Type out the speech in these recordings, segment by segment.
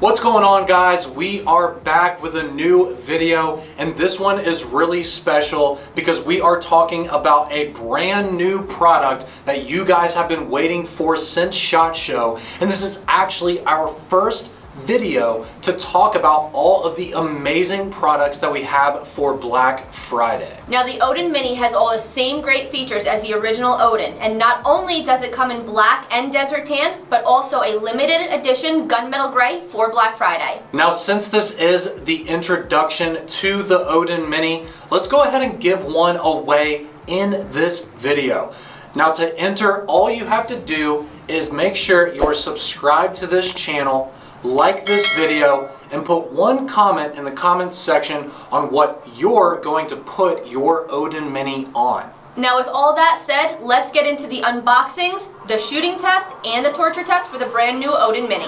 What's going on, guys? We are back with a new video, and this one is really special because we are talking about a brand new product that you guys have been waiting for since SHOT Show, and this is actually our first video to talk about all of the amazing products that we have for Black Friday. Now, the Odin Mini has all the same great features as the original Odin, and not only does it come in black and desert tan, but also a limited edition gunmetal gray for Black Friday. Now, since this is the introduction to the Odin Mini, let's go ahead and give one away in this video. Now, to enter, all you have to do is make sure you're subscribed to this channel, like this video, and put one comment in the comments section on what you're going to put your Odin Mini on. Now, with all that said, let's get into the unboxings, the shooting test, and the torture test for the brand new Odin Mini.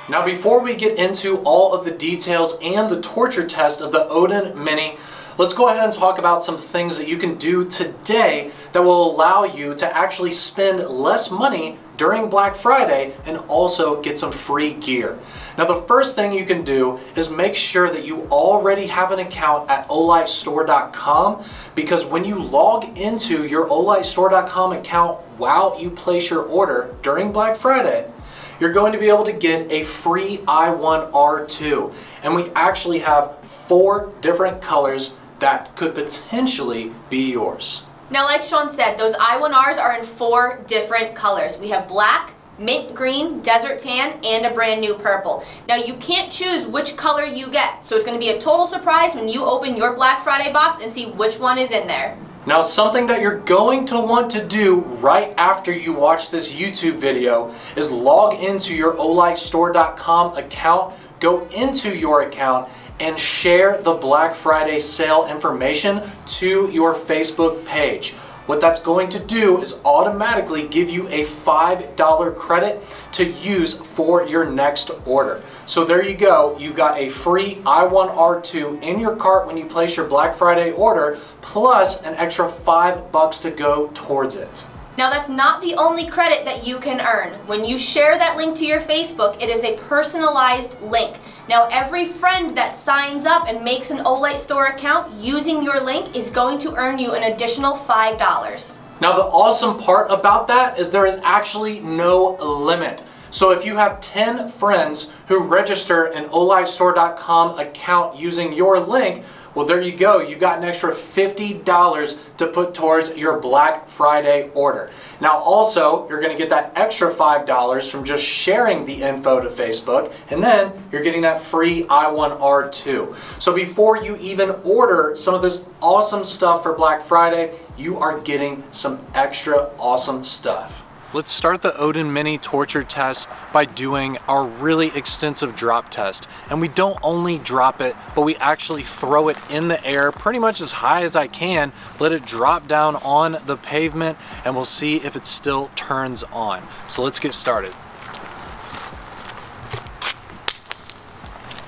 Now, before we get into all of the details and the torture test of the Odin Mini, let's go ahead and talk about some things that you can do today that will allow you to actually spend less money during Black Friday and also get some free gear. Now, the first thing you can do is make sure that you already have an account at olightstore.com, because when you log into your olightstore.com account while you place your order during Black Friday, you're going to be able to get a free i1R2. And we actually have 4 different colors that could potentially be yours. Now, like Sean said, those i1Rs are in 4 different colors. We have black, mint green, desert tan, and a brand new purple. Now, you can't choose which color you get, so it's going to be a total surprise when you open your Black Friday box and see which one is in there. Now, something that you're going to want to do right after you watch this YouTube video is log into your olightstore.com account, go into your account, and share the Black Friday sale information to your Facebook page. What that's going to do is automatically give you a $5 credit to use for your next order. So there you go, you've got a free i1R2 in your cart when you place your Black Friday order, plus an extra $5 to go towards it. Now, that's not the only credit that you can earn. When you share that link to your Facebook, it is a personalized link. Now, every friend that signs up and makes an Olight Store account using your link is going to earn you an additional $5. Now, the awesome part about that is there is actually no limit. So if you have 10 friends who register an olightstore.com account using your link, well, there you go. You got an extra $50 to put towards your Black Friday order. Now, also, you're going to get that extra $5 from just sharing the info to Facebook, and then you're getting that free i1R2. So before you even order some of this awesome stuff for Black Friday, you are getting some extra awesome stuff. Let's start the Odin Mini torture test by doing our really extensive drop test. And we don't only drop it, but we actually throw it in the air pretty much as high as I can, let it drop down on the pavement, and we'll see if it still turns on. So let's get started.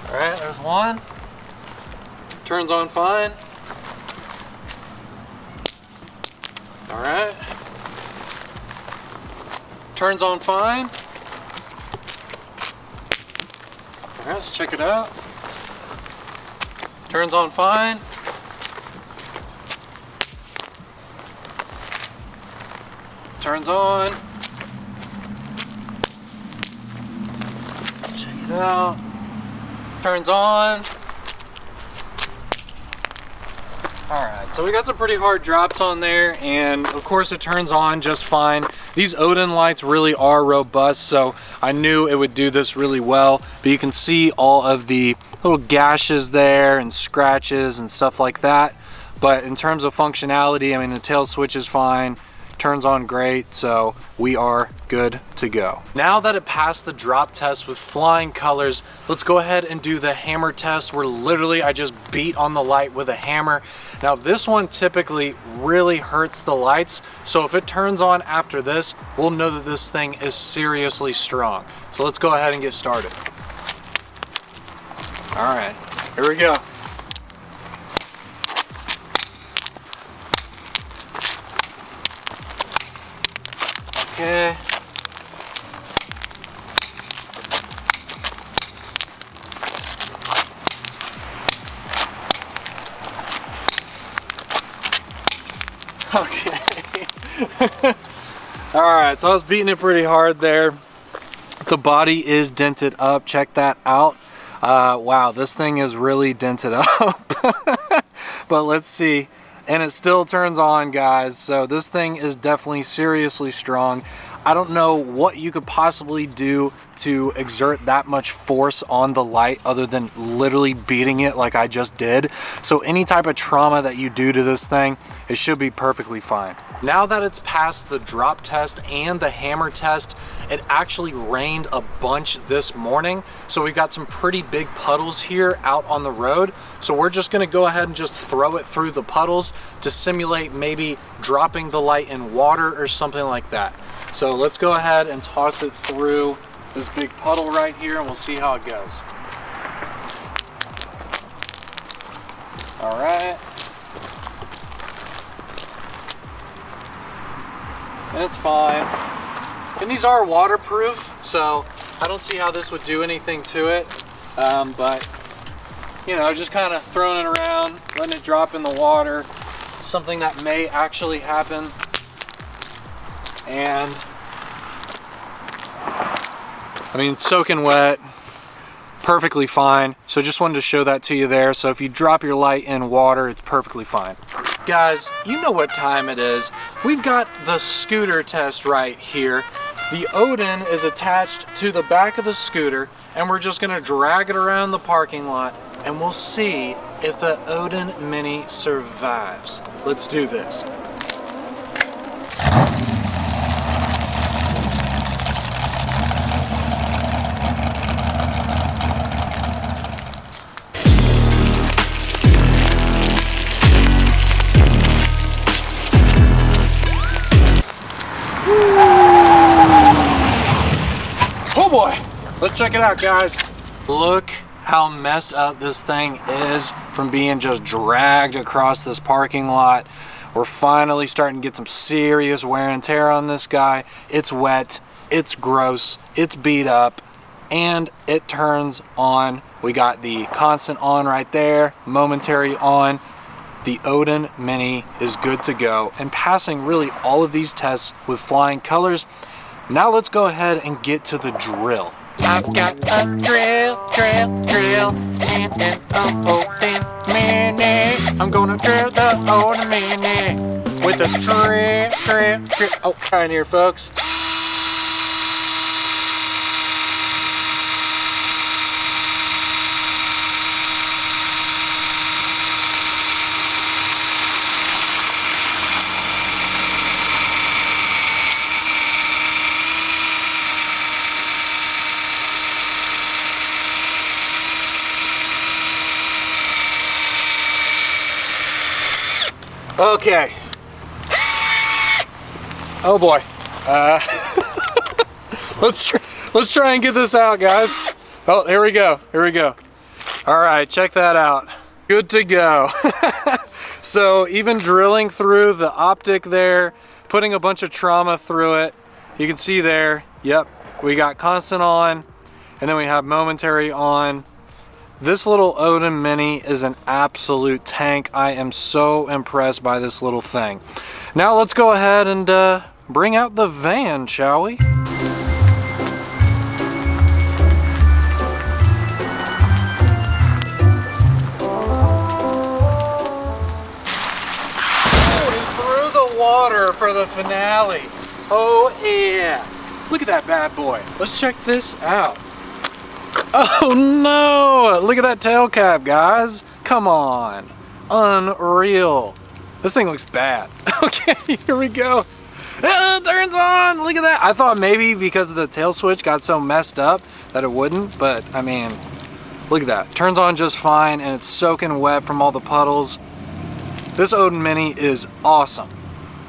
All right, there's one. Turns on fine. All right. Turns on fine. All right, let's check it out. Turns on fine. Turns on. Check it out. Turns on. Alright, so we got some pretty hard drops on there, and of course it turns on just fine. These Odin lights really are robust, so I knew it would do this really well. But you can see all of the little gashes there and scratches and stuff like that. But in terms of functionality, I mean, the tail switch is fine. turns on great, so we are good to go. Now that it passed the drop test with flying colors, let's go ahead and do the hammer test where literally I just beat on the light with a hammer. Now this one typically really hurts the lights, so if it turns on after this, we'll know that this thing is seriously strong. So let's go ahead and get started. All right, here we go. Okay. Okay. All right, so I was beating it pretty hard there. The body is dented up. Check that out. Wow, this thing is really dented up. But let's see. And it still turns on, guys. So this thing is definitely seriously strong. I don't know what you could possibly do to exert that much force on the light other than literally beating it like I just did. So any type of trauma that you do to this thing, it should be perfectly fine. Now that it's passed the drop test and the hammer test, it actually rained a bunch this morning. So we've got some pretty big puddles here out on the road. So we're just gonna go ahead and just throw it through the puddles to simulate maybe dropping the light in water or something like that. So let's go ahead and toss it through this big puddle right here and we'll see how it goes. All right. It's fine. And these are waterproof, so I don't see how this would do anything to it. But, you know, just kind of throwing it around, letting it drop in the water, something that may actually happen. And, I mean, it's soaking wet, perfectly fine. So just wanted to show that to you there. So if you drop your light in water, it's perfectly fine. Guys, you know what time it is. We've got the scooter test right here. The Odin is attached to the back of the scooter, and we're just gonna drag it around the parking lot, and we'll see if the Odin Mini survives. Let's do this. Oh boy, let's check it out, guys. Look how messed up this thing is from being just dragged across this parking lot. We're finally starting to get some serious wear and tear on this guy. It's wet, it's gross, it's beat up, and it turns on. We got the constant on right there, momentary on. The Odin Mini is good to go and passing really all of these tests with flying colors. Now let's go ahead and get to the drill. I've got a drill, and an Odin Mini. I'm gonna drill the Odin Mini with a drill. Oh, right here, folks. Okay. Oh boy. Let's try and get this out, guys. Oh, here we go. Here we go. All right, check that out. Good to go. So even drilling through the optic there, putting a bunch of trauma through it, you can see there, yep, we got constant on, and then we have momentary on. This little Odin Mini is an absolute tank. I am so impressed by this little thing. Now let's go ahead and bring out the van, shall we? Through the water for the finale. Oh yeah. Look at that bad boy. Let's check this out. Oh no! Look at that tail cap, guys. Come on. Unreal. This thing looks bad. Okay, here we go. It turns on! Look at that! I thought maybe because the tail switch got so messed up that it wouldn't, but I mean, look at that. Turns on just fine, and it's soaking wet from all the puddles. This Odin Mini is awesome.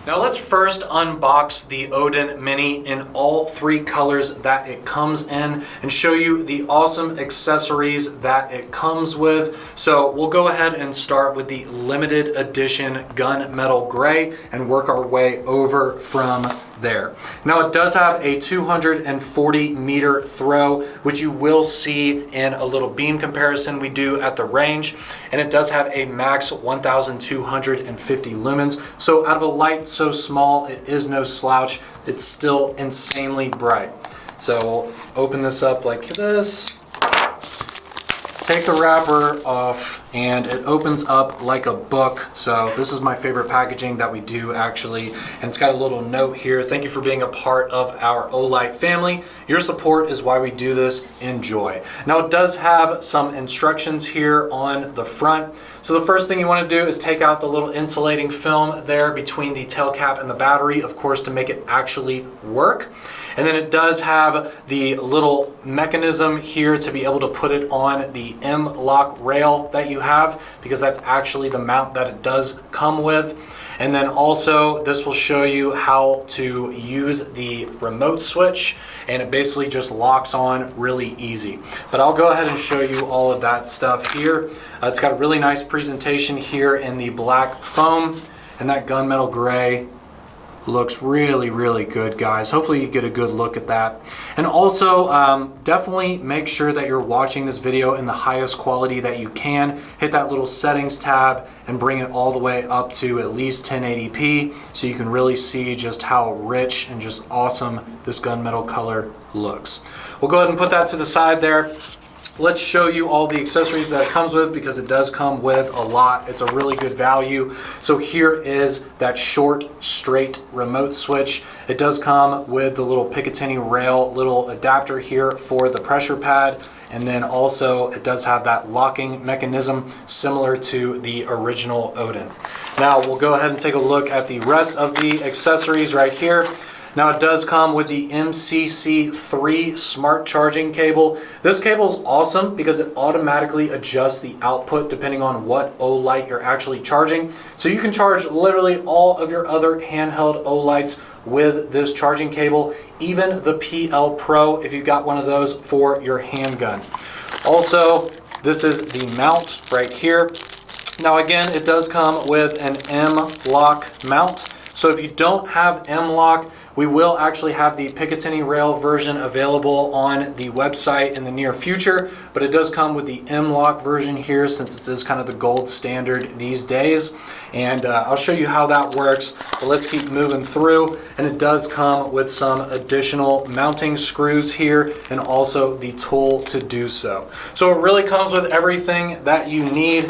Now let's first unbox the Odin Mini in all 3 colors that it comes in and show you the awesome accessories that it comes with. So we'll go ahead and start with the limited edition gunmetal gray and work our way over from there. Now it does have a 240 meter throw, which you will see in a little beam comparison we do at the range, and it does have a max 1250 lumens. So out of a light so small, it is no slouch. It's still insanely bright. So we'll open this up like this, take the wrapper off, and it opens up like a book. So this is my favorite packaging that we do actually, and it's got a little note here. Thank you for being a part of our Olight family. Your support is why we do this. Enjoy. Now it does have some instructions here on the front. So the first thing you want to do is take out the little insulating film there between the tail cap and the battery, of course, to make it actually work. And then it does have the little mechanism here to be able to put it on the M-lock rail that you have, because that's actually the mount that it does come with. And then also this will show you how to use the remote switch, and it basically just locks on really easy. But I'll go ahead and show you all of that stuff here. It's got a really nice presentation here in the black foam, and that gunmetal gray looks really, really good, guys. Hopefully you get a good look at that. And also definitely make sure that you're watching this video in the highest quality that you can. Hit that little settings tab and bring it all the way up to at least 1080p so you can really see just how rich and just awesome this gunmetal color looks. We'll go ahead and put that to the side there. Let's show you all the accessories that it comes with, because it does come with a lot. It's a really good value. So here is that short, straight remote switch. It does come with the little Picatinny rail little adapter here for the pressure pad. And then also it does have that locking mechanism similar to the original Odin. Now we'll go ahead and take a look at the rest of the accessories right here. Now it does come with the MCC3 smart charging cable. This cable is awesome because it automatically adjusts the output depending on what Olight you're actually charging. So you can charge literally all of your other handheld Olights with this charging cable, even the PL Pro if you've got one of those for your handgun. Also, this is the mount right here. Now again, it does come with an M-lock mount. So if you don't have M-lock, we will actually have the Picatinny rail version available on the website in the near future, but it does come with the M-lock version here, since this is kind of the gold standard these days. And I'll show you how that works, but let's keep moving through. And it does come with some additional mounting screws here and also the tool to do so. So it really comes with everything that you need,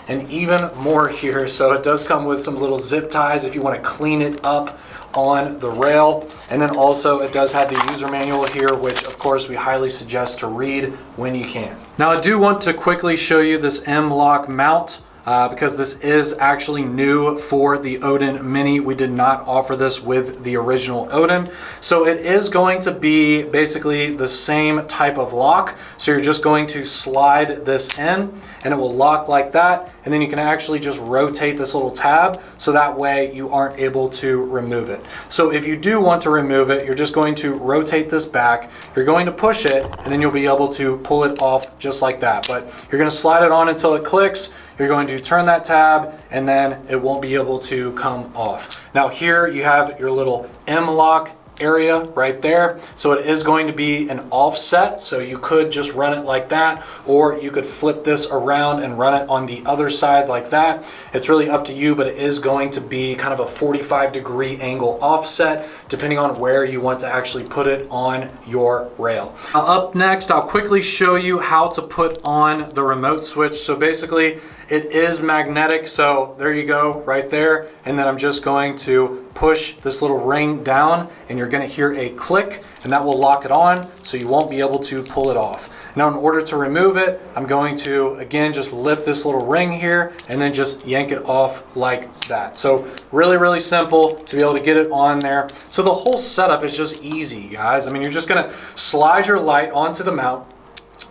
and even more here. So it does come with some little zip ties if you want to clean it up on the rail. And then also it does have the user manual here, which of course we highly suggest to read when you can. Now I do want to quickly show you this M-lock mount. Because this is actually new for the Odin Mini. We did not offer this with the original Odin. So it is going to be basically the same type of lock. So you're just going to slide this in and it will lock like that. And then you can actually just rotate this little tab so that way you aren't able to remove it. So if you do want to remove it, you're just going to rotate this back. You're going to push it and then you'll be able to pull it off just like that. But you're going to slide it on until it clicks. You're going to turn that tab and then it won't be able to come off. Now here you have your little M-lock area right there. So it is going to be an offset, so you could just run it like that, or you could flip this around and run it on the other side like that. It's really up to you, but it is going to be kind of a 45-degree angle offset depending on where you want to actually put it on your rail. Now up next, I'll quickly show you how to put on the remote switch. So basically it is magnetic, so there you go right there. And then I'm just going to push this little ring down and you're going to hear a click, and that will lock it on so you won't be able to pull it off. Now in order to remove it, I'm going to, again, just lift this little ring here and then just yank it off like that. So really, really simple to be able to get it on there. So the whole setup is just easy, guys. I mean, you're just gonna slide your light onto the mount.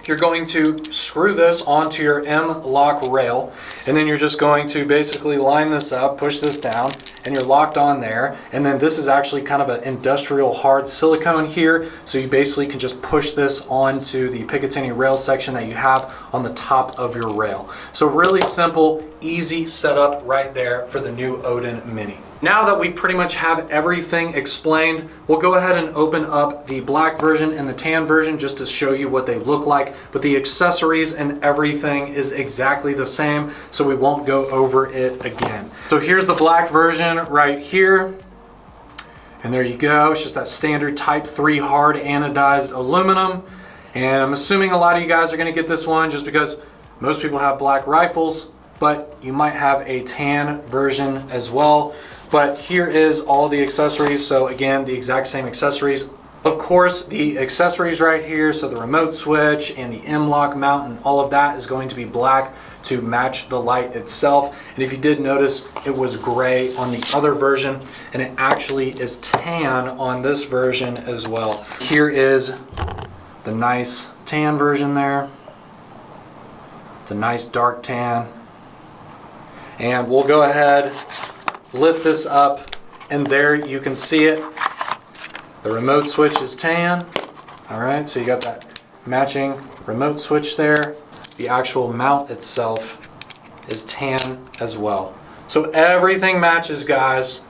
You're going to screw this onto your M-lock rail, and then you're just going to basically line this up, push this down, and you're locked on there. And then this is actually kind of an industrial hard silicone here, so you basically can just push this onto the Picatinny rail section that you have on the top of your rail. So really simple, easy setup right there for the new Odin Mini. Now that we pretty much have everything explained, we'll go ahead and open up the black version and the tan version just to show you what they look like. But the accessories and everything is exactly the same, so we won't go over it again. So here's the black version right here. And there you go. It's just that standard Type 3 hard anodized aluminum. And I'm assuming a lot of you guys are going to get this one just because most people have black rifles, but you might have a tan version as well. But here is all the accessories. So again, the exact same accessories. Of course, the accessories right here, so the remote switch and the M-lock mount and all of that is going to be black to match the light itself. And if you did notice, it was gray on the other version, and it actually is tan on this version as well. Here is the nice tan version there. It's a nice dark tan. And we'll go ahead, lift this up, and there you can see it. The remote switch is tan. All right, so you got that matching remote switch there. The actual mount itself is tan as well. So everything matches, guys.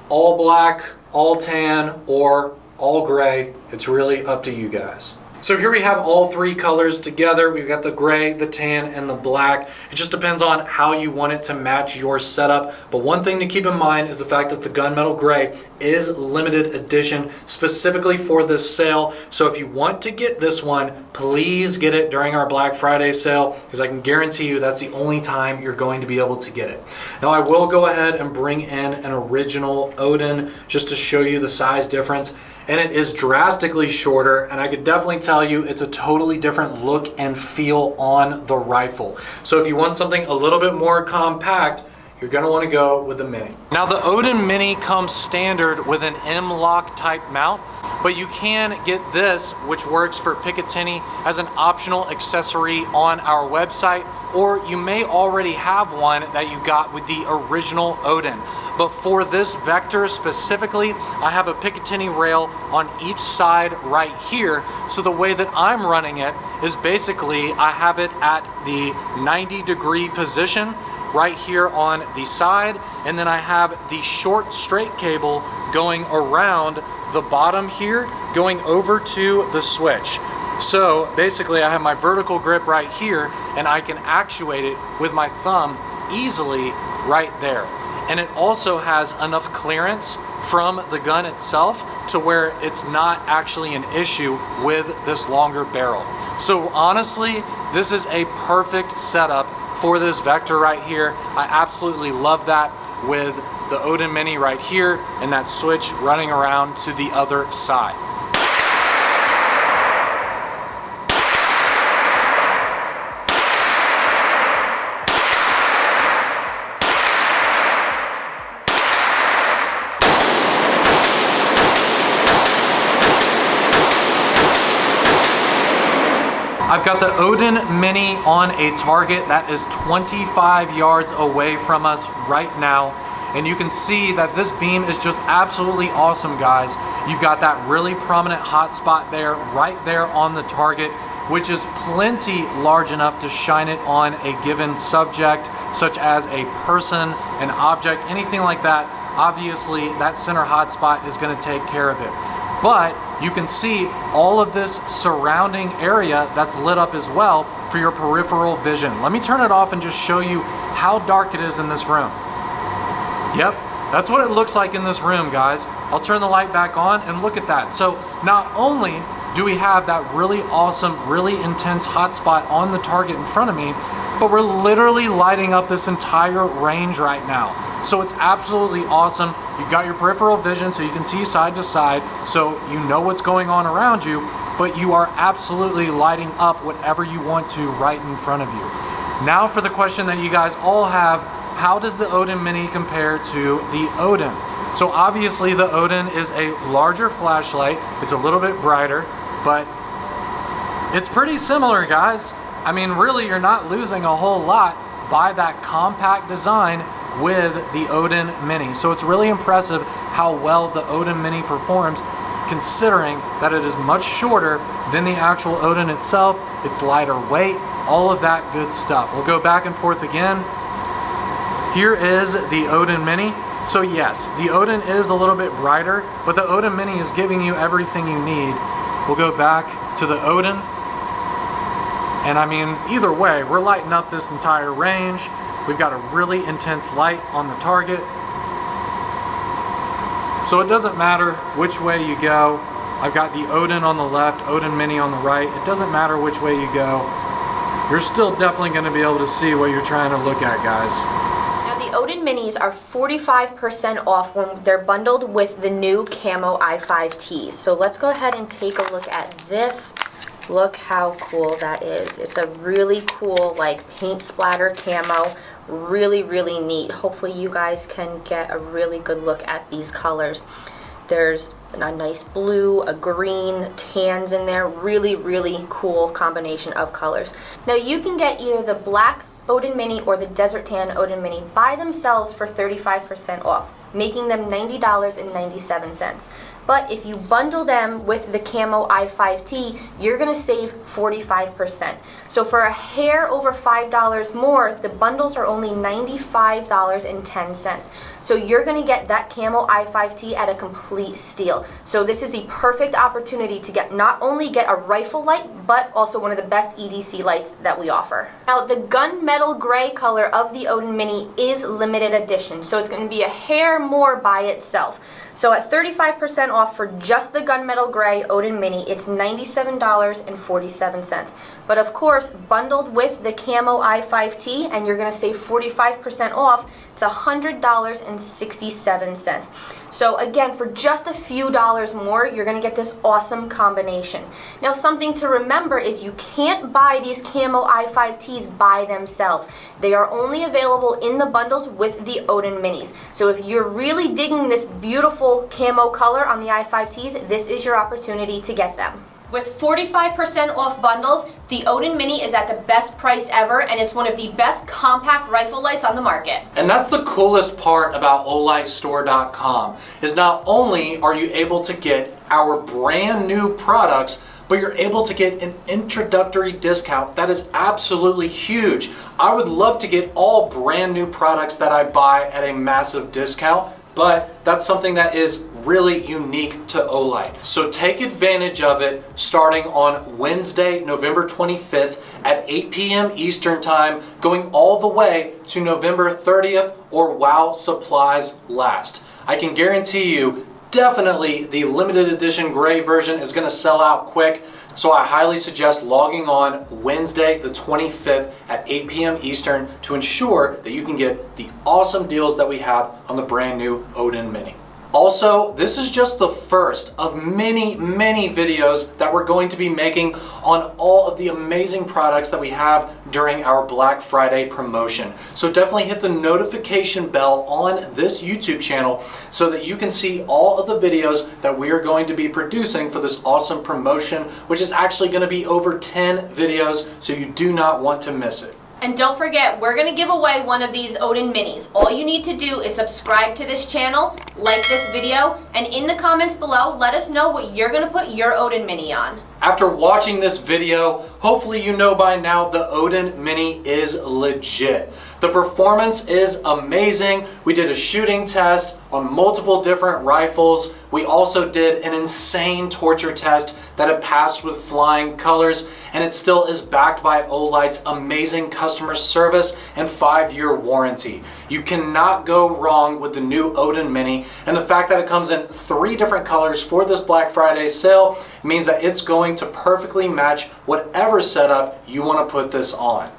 All black, all tan, or all gray. It's really up to you guys. So here we have all three colors together. We've got the gray, the tan, and the black. It just depends on how you want it to match your setup. But one thing to keep in mind is the fact that the gunmetal gray is limited edition specifically for this sale. So if you want to get this one, please get it during our Black Friday sale, because I can guarantee you that's the only time you're going to be able to get it. Now I will go ahead and bring in an original Odin just to show you the size difference. And it is drastically shorter, and I could definitely tell you it's a totally different look and feel on the rifle. So if you want something a little bit more compact, you're gonna wanna go with the Mini. Now the Odin Mini comes standard with an M-lock type mount, but you can get this, which works for Picatinny, as an optional accessory on our website, or you may already have one that you got with the original Odin. But for this Vector specifically, I have a Picatinny rail on each side right here. So the way that I'm running it is basically I have it at the 90-degree position right here on the side, and then I have the short straight cable going around the bottom here, going over to the switch. So basically I have my vertical grip right here, and I can actuate it with my thumb easily right there. And it also has enough clearance from the gun itself to where it's not actually an issue with this longer barrel. So honestly, this is a perfect setup for this Vector right here. I absolutely love that with the Odin Mini right here and that switch running around to the other side. I've got the Odin Mini on a target that is 25 yards away from us right now. And you can see that this beam is just absolutely awesome, guys. You've got that really prominent hot spot there, right there on the target, which is plenty large enough to shine it on a given subject, such as a person, an object, anything like that. Obviously, that center hot spot is going to take care of it. But you can see all of this surrounding area that's lit up as well for your peripheral vision. Let me turn it off and just show you how dark it is in this room. Yep, that's what it looks like in this room, guys. I'll turn the light back on and look at that. So not only do we have that really awesome, really intense hotspot on the target in front of me, but we're literally lighting up this entire range right now. So it's absolutely awesome. You've got your peripheral vision so you can see side to side, so you know what's going on around you. but you are absolutely lighting up whatever you want to right in front of you. Now for the question that you guys all have, how does the Odin Mini compare to the Odin? So obviously the Odin is a larger flashlight, it's a little bit brighter, but it's pretty similar, guys. I mean, really, you're not losing a whole lot by that compact design with the Odin Mini. So it's really impressive how well the Odin Mini performs, considering that it is much shorter than the actual Odin itself. It's lighter weight, all of that good stuff. We'll go back and forth again. Here is the Odin Mini. So yes, the Odin is a little bit brighter, but the Odin Mini is giving you everything you need. We'll go back to the Odin. And I mean, either way, we're lighting up this entire range. We've got a really intense light on the target. So it doesn't matter which way you go. I've got the Odin on the left, Odin Mini on the right. It doesn't matter which way you go. You're still definitely going to be able to see what you're trying to look at, guys. The Odin Minis are 45% off when they're bundled with the new Camo i5Ts. So let's go ahead and take a look at this. Look how cool that is. It's a really cool like paint splatter camo. Really, really neat. Hopefully you guys can get a really good look at these colors. There's a nice blue, a green, tans in there. Really, really cool combination of colors. Now you can get either the black Odin Mini or the Desert Tan Odin Mini by themselves for 35% off, making them $90.97. But if you bundle them with the Camo i5T, you're going to save 45%. So for a hair over $5 more, the bundles are only $95.10. So you're going to get that Camo i5T at a complete steal. So this is the perfect opportunity to not only get a rifle light, but also one of the best EDC lights that we offer. Now the gunmetal gray color of the Odin Mini is limited edition, so it's going to be a hair more by itself. So at 35% off for just the gunmetal gray Odin Mini, it's $97.47. But of course, bundled with the Camo i5T, and you're going to save 45% off, it's $100.67. So again, for just a few dollars more, you're going to get this awesome combination. Now something to remember is you can't buy these Camo i5Ts by themselves. They are only available in the bundles with the Odin Minis. So if you're really digging this beautiful camo color on the i5Ts, this is your opportunity to get them. With 45% off bundles, the Odin Mini is at the best price ever, and it's one of the best compact rifle lights on the market. And that's the coolest part about OlightStore.com, is not only are you able to get our brand new products, but you're able to get an introductory discount that is absolutely huge. I would love to get all brand new products that I buy at a massive discount, but that's something that is really unique to Olight. So take advantage of it starting on Wednesday, November 25th at 8 p.m. Eastern Time, going all the way to November 30th or while supplies last. I can guarantee you, definitely the limited edition gray version is going to sell out quick. So I highly suggest logging on Wednesday the 25th at 8 p.m. Eastern to ensure that you can get the awesome deals that we have on the brand new Odin Mini. Also, this is just the first of many, many videos that we're going to be making on all of the amazing products that we have during our Black Friday promotion. So definitely hit the notification bell on this YouTube channel so that you can see all of the videos that we are going to be producing for this awesome promotion, which is actually going to be over 10 videos, so you do not want to miss it. And don't forget, we're going to give away one of these Odin Minis. All you need to do is subscribe to this channel, like this video, and in the comments below, let us know what you're going to put your Odin Mini on. After watching this video, hopefully you know by now the Odin Mini is legit. The performance is amazing. We did a shooting test on multiple different rifles. We also did an insane torture test that it passed with flying colors, and it still is backed by Olight's amazing customer service and 5-year warranty. You cannot go wrong with the new Odin Mini, and the fact that it comes in 3 different colors for this Black Friday sale means that it's going to perfectly match whatever setup you want to put this on.